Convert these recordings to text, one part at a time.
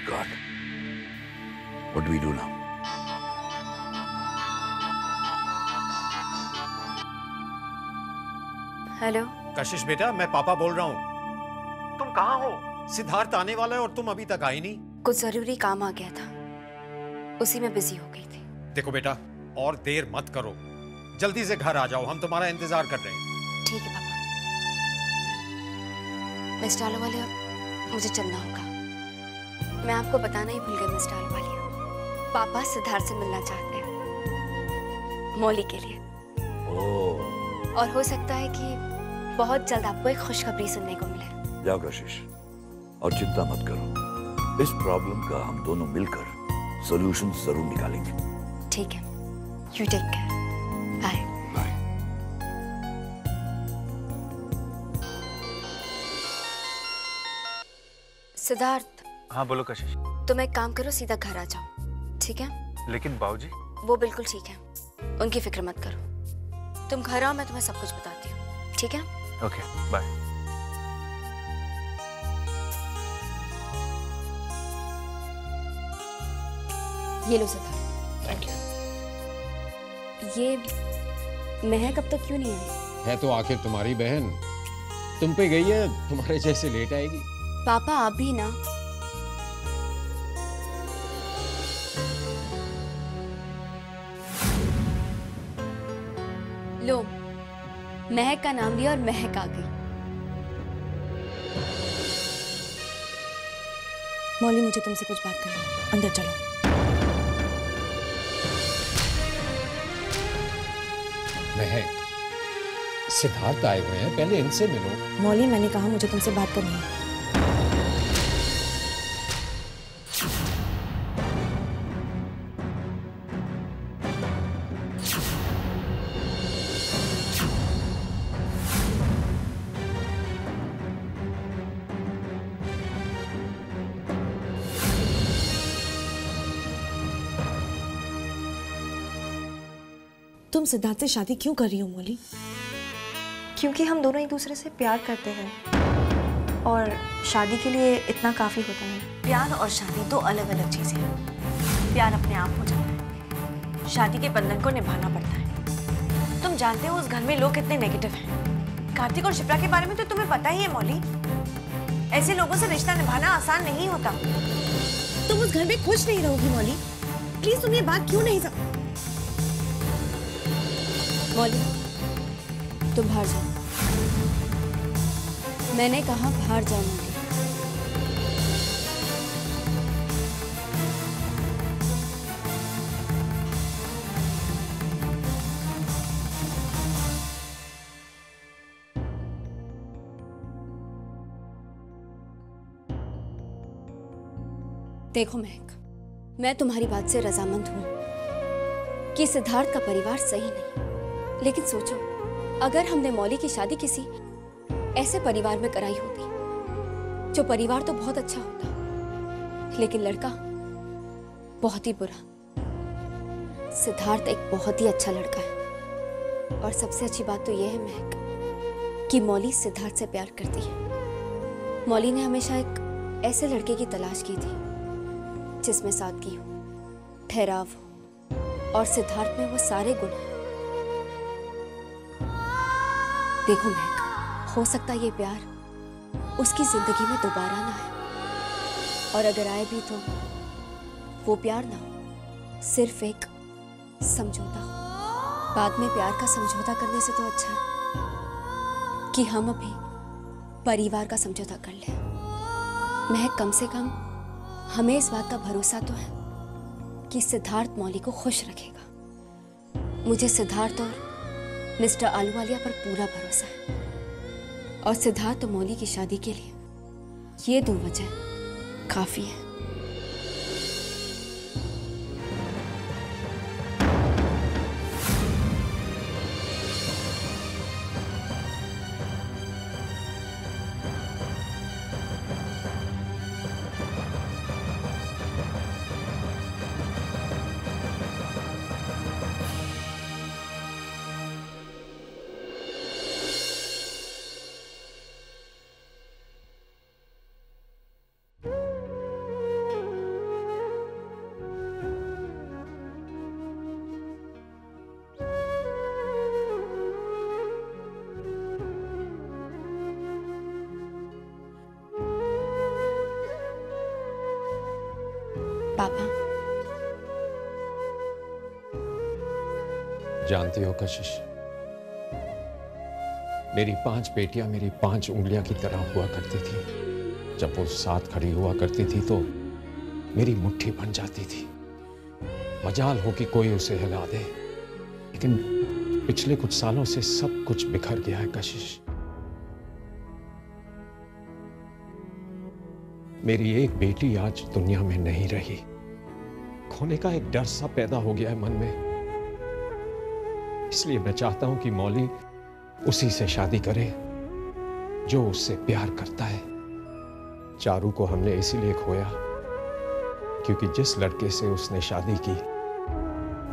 God. What do we do now? Hello कशिश बेटा, मैं पापा बोल रहा हूँ। तुम कहाँ हो? सिद्धार्थ आने वाला है और तुम अभी तक आई नहीं। कुछ जरूरी काम आ गया था, उसी में बिजी हो गई थी। देखो बेटा, और देर मत करो, जल्दी से घर आ जाओ, हम तुम्हारा इंतजार कर रहे हैं। ठीक है पापा। मिस्टर आलूवालिया, मुझे चलना होगा। मैं आपको बताना ही भूल गई मिस्टर आलूवालिया, पापा सिद्धार्थ से मिलना चाहते हैं मौली के लिए। और हो सकता है कि बहुत जल्द आपको एक खुशखबरी सुनने को मिले। जाओ कशिश, और चिंता मत करो, इस प्रॉब्लम का हम दोनों मिलकर सॉल्यूशन जरूर निकालेंगे। ठीक है, you take care, bye. Bye. Siddharth. हाँ बोलो कशिश। तुम एक काम करो, सीधा घर आ जाओ, ठीक है? लेकिन बाबूजी। वो बिल्कुल ठीक है, उनकी फिक्र मत करो। तुम घर आओ, मैं तुम्हें सब कुछ बताती हूँ, ठीक है? Okay, bye. ये लो सिद्धार्थ। Thank you. ये महक अब तक क्यों नहीं आई? है तो आखिर तुम्हारी बहन, तुम पे गई है, तुम्हारे जैसे लेट आएगी। पापा आप भी ना। लो, महक का नाम लिया और महक आ गई। मौली, मुझे तुमसे कुछ बात करनी है, अंदर चलो। महक, सिद्धार्थ आए हुए हैं, पहले इनसे मिलो। मौली, मैंने कहा मुझे तुमसे बात करनी है। तुम सिद्धार्थ से शादी क्यों कर रही हो मौली? क्योंकि हम दोनों एक दूसरे से प्यार करते हैं और शादी के लिए इतना काफी होता है। प्यार और शादी दो अलग अलग चीजें हैं। प्यार अपने आप हो जाता है, शादी के बंधन को निभाना पड़ता है। तुम जानते हो उस घर में लोग कितने नेगेटिव हैं। कार्तिक और शिप्रा के बारे में तो तुम्हें पता ही है मौली। ऐसे लोगों से रिश्ता निभाना आसान नहीं होता। तुम उस घर में खुश नहीं रहोगी मौली। प्लीज तुम ये बात क्यों नहीं मौली, तुम बाहर जाओ। मैंने कहा बाहर जाओ मौली। देखो महक, मैं तुम्हारी बात से रजामंद हूं कि सिद्धार्थ का परिवार सही नहीं, लेकिन सोचो अगर हमने मौली की शादी किसी ऐसे परिवार में कराई होती जो परिवार तो बहुत अच्छा होता, लेकिन लड़का बहुत ही बुरा। सिद्धार्थ एक बहुत ही अच्छा लड़का है और सबसे अच्छी बात तो यह है महक कि मौली सिद्धार्थ से प्यार करती है। मौली ने हमेशा एक ऐसे लड़के की तलाश की थी जिसमें सादगी हो, ठहराव हो और सिद्धार्थ में वो सारे गुण हैं। देखो महक, हो सकता ये प्यार उसकी जिंदगी में दोबारा ना आए, और अगर आए भी तो वो प्यार ना हो, सिर्फ एक समझौता हो। बाद में प्यार का समझौता करने से तो अच्छा है कि हम अभी परिवार का समझौता कर लें। महक, कम से कम हमें इस बात का भरोसा तो है कि सिद्धार्थ मौली को खुश रखेगा। मुझे सिद्धार्थ और मिस्टर आलूवालिया पर पूरा भरोसा है, और सिद्धार्थ और मौली की शादी के लिए ये दो वजह काफी है। पापा, जानती हो कशिश, मेरी 5 बेटियां मेरी 5 उंगलियां की तरह हुआ करती थी। जब वो साथ खड़ी हुआ करती थी तो मेरी मुट्ठी बन जाती थी। मजाल हो कि कोई उसे हिला दे, लेकिन पिछले कुछ सालों से सब कुछ बिखर गया है कशिश। मेरी एक बेटी आज दुनिया में नहीं रही। खोने का एक डर सा पैदा हो गया है मन में। इसलिए मैं चाहता हूं कि मौली उसी से शादी करे जो उससे प्यार करता है। चारू को हमने इसीलिए खोया क्योंकि जिस लड़के से उसने शादी की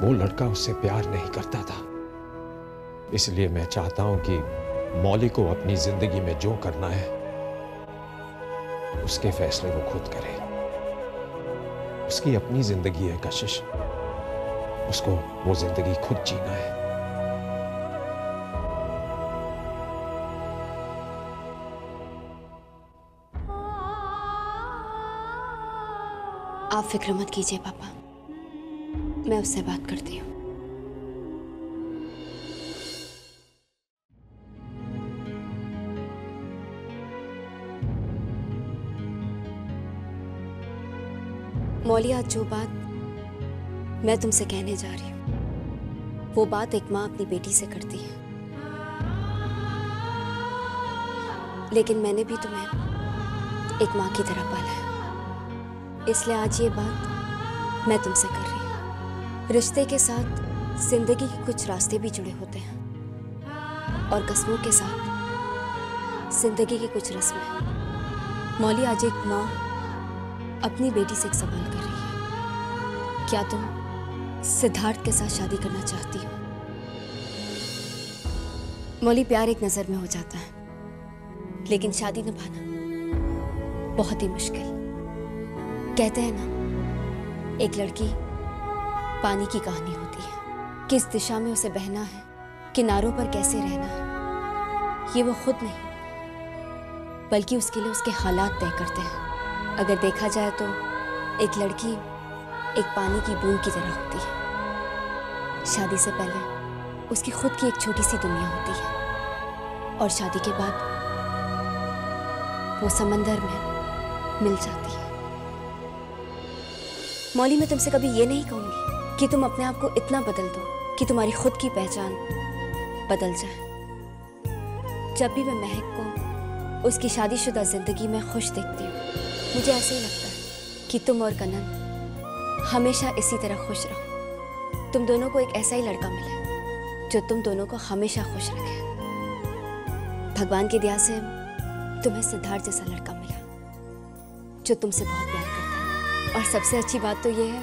वो लड़का उससे प्यार नहीं करता था। इसलिए मैं चाहता हूं कि मौली को अपनी जिंदगी में जो करना है उसके फैसले वो खुद करे। उसकी अपनी जिंदगी है कशिश, उसको वो जिंदगी खुद जीना है। आप फिक्र मत कीजिए पापा, मैं उससे बात करती हूँ। मौली, आज जो बात मैं तुमसे कहने जा रही हूँ वो बात एक माँ अपनी बेटी से करती है, लेकिन मैंने भी तुम्हें एक माँ की तरह पाला है। इसलिए आज ये बात मैं तुमसे कर रही हूँ। रिश्ते के साथ जिंदगी के कुछ रास्ते भी जुड़े होते हैं और कस्मों के साथ जिंदगी की कुछ रस्में। मौली, आज एक माँ अपनी बेटी से एक सवाल कर रही है। क्या तुम सिद्धार्थ के साथ शादी करना चाहती हो? मौली, प्यार एक नजर में हो जाता है, लेकिन शादी निभाना बहुत ही मुश्किल। कहते हैं ना, एक लड़की पानी की कहानी होती है। किस दिशा में उसे बहना है, किनारों पर कैसे रहना है, ये वो खुद नहीं बल्कि उसके लिए उसके हालात तय करते हैं। अगर देखा जाए तो एक लड़की एक पानी की बूंद की तरह होती है। शादी से पहले उसकी खुद की एक छोटी सी दुनिया होती है और शादी के बाद वो समंदर में मिल जाती है। मौली, मैं तुमसे कभी ये नहीं कहूंगी कि तुम अपने आप को इतना बदल दो कि तुम्हारी खुद की पहचान बदल जाए। जब भी मैं महक को उसकी शादीशुदा जिंदगी में खुश देखती हूँ, मुझे ऐसे ही लगता है कि तुम और कनन हमेशा इसी तरह खुश रहो। तुम दोनों को एक ऐसा ही लड़का मिले जो तुम दोनों को हमेशा खुश रखे। भगवान की दया से तुम्हें सिद्धार्थ जैसा लड़का मिला जो तुमसे बहुत प्यार करता है। और सबसे अच्छी बात तो यह है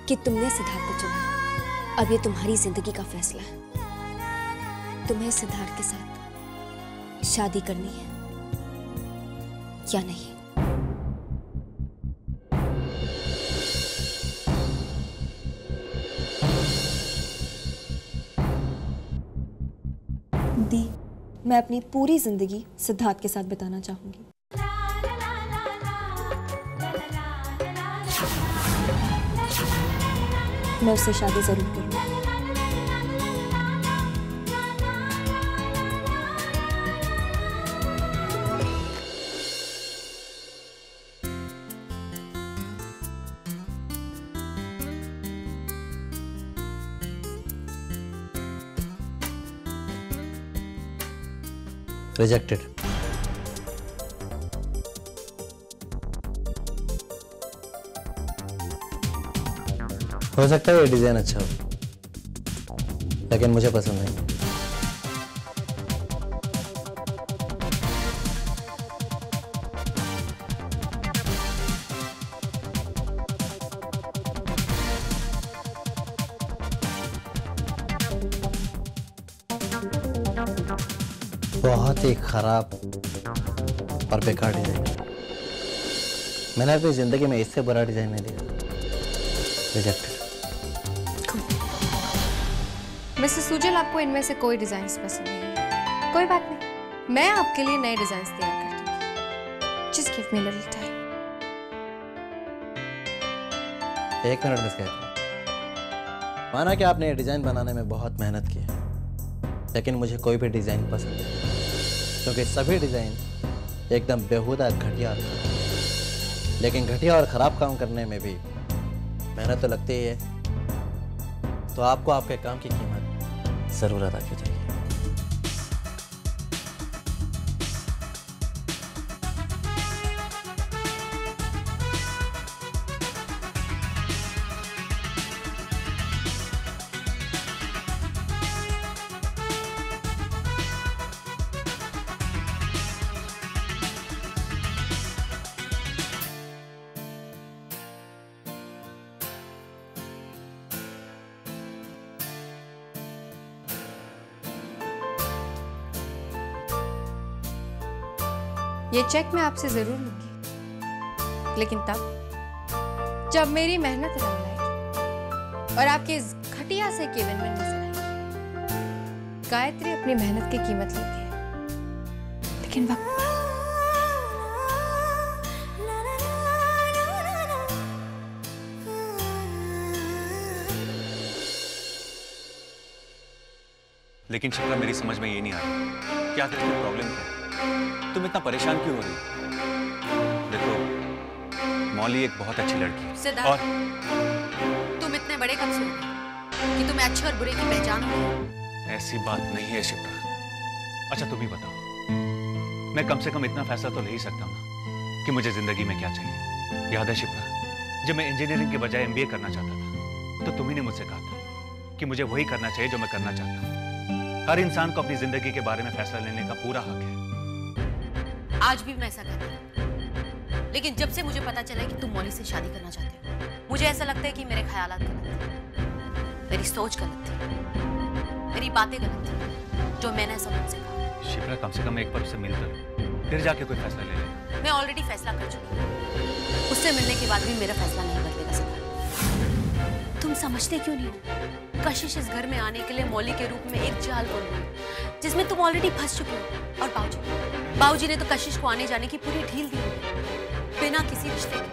कि तुमने सिद्धार्थ को चुना। अब ये तुम्हारी जिंदगी का फैसला है। तुम्हें सिद्धार्थ के साथ शादी करनी है या नहीं? दी, मैं अपनी पूरी जिंदगी सिद्धार्थ के साथ बिताना चाहूंगी। मैं उससे शादी जरूर करूंगी। रिजेक्टेड। हो सकता है ये डिजाइन अच्छा हो, लेकिन मुझे पसंद नहीं। बहुत ही खराब और बेकार डिजाइन। मैंने अपनी जिंदगी में इससे बुरा डिजाइन नहीं देखा। रिजेक्टेड। मिस्टर सुजल, आपको इनमें से कोई डिजाइन्स पसंद नहीं है। कोई बात नहीं, मैं आपके लिए नए डिजाइन्स तैयार कर दूंगी। Just give me a little time. एक मिनट मिस गायत्री, माना कि आपने ये डिज़ाइन बनाने में बहुत मेहनत की है, लेकिन मुझे कोई भी डिज़ाइन पसंद नहीं, क्योंकि सभी डिज़ाइन एकदम बेहुदा घटिया और खराब। लेकिन घटिया और ख़राब काम करने में भी मेहनत तो लगती ही है, तो आपको आपके काम की कीमत ज़रूर अदा की जाएगी। ये चेक मैं आपसे जरूर लूंगी, लेकिन तब जब मेरी मेहनत रंग लाएगी और आपके इस घटिया से केबिन में नजर आएगी। गायत्री अपनी मेहनत की कीमत लेती है, लेकिन वक्त लेकिन शिप्रा, मेरी समझ में ये नहीं आ रहा क्या तेरी प्रॉब्लम है? तुम इतना परेशान क्यों हो रही हो? देखो, मौली एक बहुत अच्छी लड़की है। सिद्धार्थ, और तुम इतने बड़े कब से हो गए कि तुम्हें अच्छे और बुरे की पहचान हो? ऐसी बात नहीं है शिप्रा। अच्छा तुम ही बताओ, मैं कम से कम इतना फैसला तो ले ही सकता हूँ ना कि मुझे जिंदगी में क्या चाहिए। याद है शिप्रा, जब मैं इंजीनियरिंग के बजाय MBA करना चाहता था, तो तुम्ही ने मुझसे कहा था कि मुझे वही करना चाहिए जो मैं करना चाहता हूँ। हर इंसान को अपनी जिंदगी के बारे में फैसला लेने का पूरा हक है। आज भी मैं ऐसा कहती हूँ, लेकिन जब से मुझे पता चला कि तुम मौली से शादी करना चाहते हो, मुझे ऐसा लगता है कि मेरे ख्यालात गलत थे, मेरी सोच गलत थी, मेरी बातें गलत थी, जो मैंने ऐसा तुमसे कहा। शिप्रा, कम से कम एक बार उससे मिलकर फिर जाके कोई फैसला ले ले। मैं ऑलरेडी फैसला कर चुकी हूँ, उससे मिलने के बाद भी मेरा फैसला नहीं बदलेगा सिद्धार्थ। तुम समझते क्यों नहीं हो? कशिश इस घर में आने के लिए मौली के रूप में एक जाल बुन रही है, जिसमें तुम ऑलरेडी फंस चुके हो। और बाबूजी ने तो कशिश को आने जाने की पूरी ढील दी बिना किसी रिश्ते के।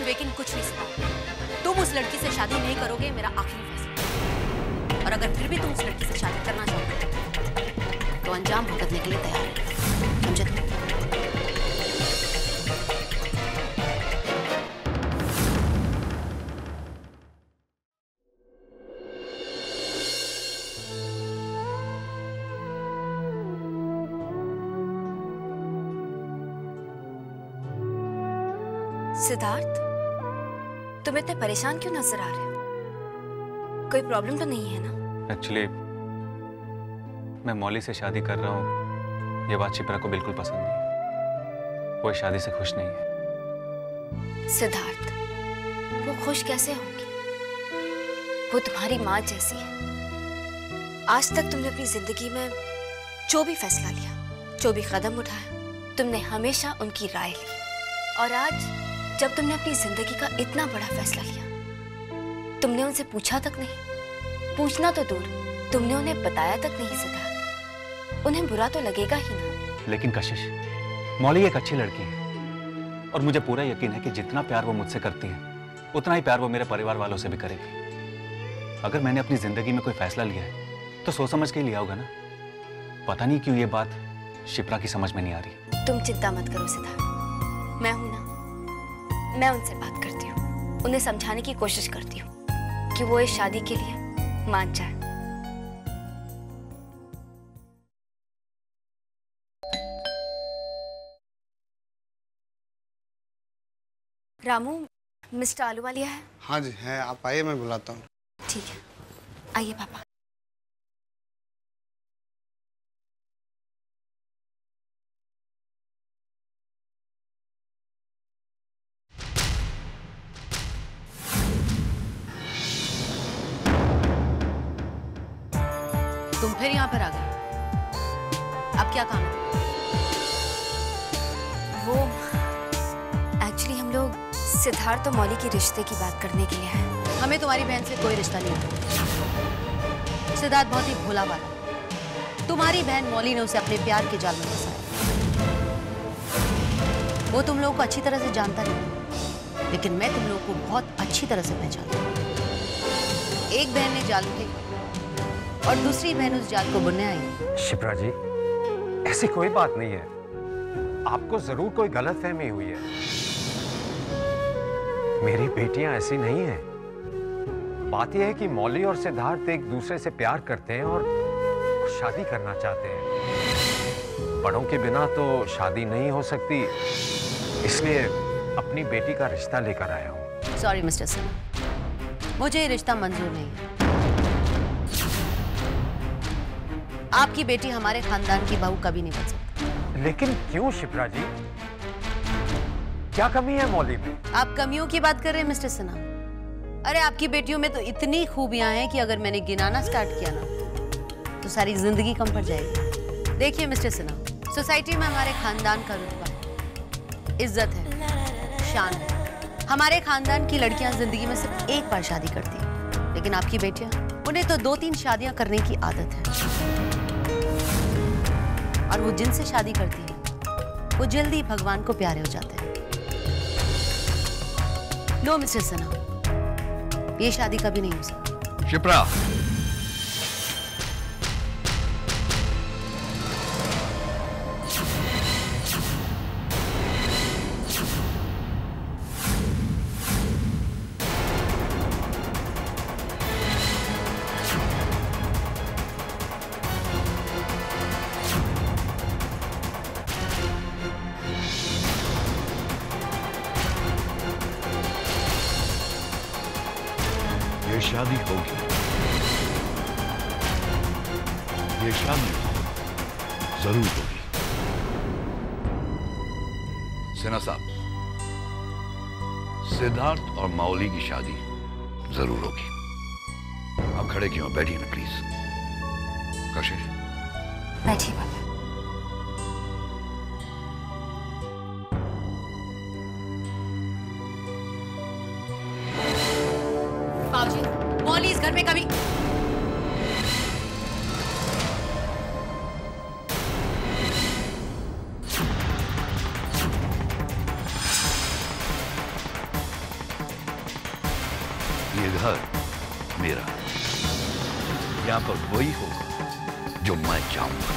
लेकिन कुछ नहीं सिखा। तुम उस लड़की से शादी नहीं करोगे, मेरा आखिरी फैसला। और अगर फिर भी तुम उस लड़की से शादी करना चाहोगे तो अंजाम भुगतने के लिए तैयार है, समझे तुम? सिद्धार्थ, तुम इतने परेशान क्यों नजर आ रहे हो? कोई प्रॉब्लम तो नहीं है ना? एक्चुअली मैं मौली से शादी कर रहा हूँ, ये बात शिप्रा को बिल्कुल पसंद नहीं। वो इस शादी से खुश नहीं है। सिद्धार्थ, वो खुश कैसे होंगी? वो तुम्हारी माँ जैसी है। आज तक तुमने अपनी जिंदगी में जो भी फैसला लिया, जो भी कदम उठाया, तुमने हमेशा उनकी राय ली। और आज जब तुमने अपनी जिंदगी का इतना बड़ा फैसला लिया, तुमने उनसे पूछा तक नहीं। पूछना तो दूर, तुमने उन्हें बताया तक नहीं। सिद्धार्थ, उन्हें बुरा तो लगेगा ही ना। लेकिन कशिश, मौली एक अच्छी लड़की है और मुझे पूरा यकीन है कि जितना प्यार वो मुझसे करती है, उतना ही प्यार वो मेरे परिवार वालों से भी करेगी। अगर मैंने अपनी जिंदगी में कोई फैसला लिया है तो सोच समझ के ही लिया होगा ना। पता नहीं क्यों ये बात शिप्रा की समझ में नहीं आ रही। तुम चिंता मत करो सिद्धार्थ, मैं हूं ना। मैं उनसे बात करती हूँ, उन्हें समझाने की कोशिश करती हूँ कि वो इस शादी के लिए मान जाए। रामू, मिस्टर आलूवालिया है? हाँ जी है, आप आइए, मैं बुलाता हूँ। ठीक है, आइए पापा। तुम फिर यहाँ पर आ गए, अब क्या काम है? वो एक्चुअली हम लोग सिद्धार्थ और मौली के रिश्ते की बात करने के लिए हैं। हमें तुम्हारी बहन से कोई रिश्ता नहीं है। सिद्धार्थ बहुत ही भोला वाला, तुम्हारी बहन मौली ने उसे अपने प्यार के जाल में फंसाया। वो तुम लोगों को अच्छी तरह से जानता नहीं, लेकिन मैं तुम लोगों को बहुत अच्छी तरह से पहचानती हूँ। एक बहन ने जाल उठाई और दूसरी बहन उस जाल को बुनने आई। शिप्रा जी, ऐसी कोई बात नहीं है, आपको जरूर कोई गलतफहमी हुई है। मेरी बेटियां ऐसी नहीं हैं। बात यह है कि मौली और सिद्धार्थ एक दूसरे से प्यार करते हैं और शादी करना चाहते हैं। बड़ों के बिना तो शादी नहीं हो सकती, इसलिए अपनी बेटी का रिश्ता लेकर आया हूं। सॉरी मिस्टर सिन्हा, मुझे ये रिश्ता मंजूर नहीं है। आपकी बेटी हमारे खानदान की बहू कभी नहीं बन सकती। लेकिन क्यों शिप्रा जी? क्या कमी है मौली में? आप कमियों की बात कर रहे हैं मिस्टर सिन्हा? अरे आपकी बेटियों में तो इतनी खूबियां हैं कि अगर मैंने गिनाना स्टार्ट किया ना तो सारी जिंदगी कम पड़ जाएगी। देखिए मिस्टर सिन्हा, सोसाइटी में हमारे खानदान का रुतबा है, इज्जत है, शान है। हमारे खानदान की लड़कियां जिंदगी में सिर्फ एक बार शादी करती हैं, लेकिन आपकी बेटियां, उन्हें तो 2-3 शादियां करने की आदत है। और वो जिनसे शादी करती है वो जल्दी भगवान को प्यारे हो जाते हैं। नो मिस्टर सिन्हा, ये शादी कभी नहीं हो सकती। शिप्रा, ये शादी होगी, ये शादी जरूर होगी। सिन्हा साहब, सिद्धार्थ और मौली की शादी जरूर होगी। आप खड़े क्यों? बैठिए ना प्लीज। कशिश, बैठिए बाबा। बाबूजी, मौली इस घर में कभी ये घर मेरा, यहां पर वही होगा जो मैं चाहूंगा।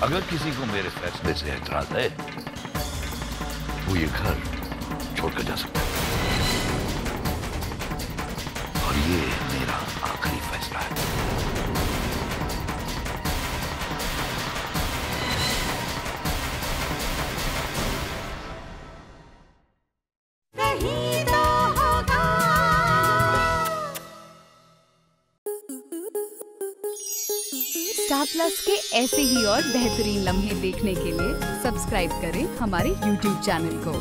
अगर किसी को मेरे फैसले से एतराज है वो ये घर छोड़कर जा सकता है, और ये मेरा आखिरी फैसला है। स्टार प्लस के ऐसे ही और बेहतरीन लम्हे देखने के लिए सब्सक्राइब करें हमारे YouTube चैनल को।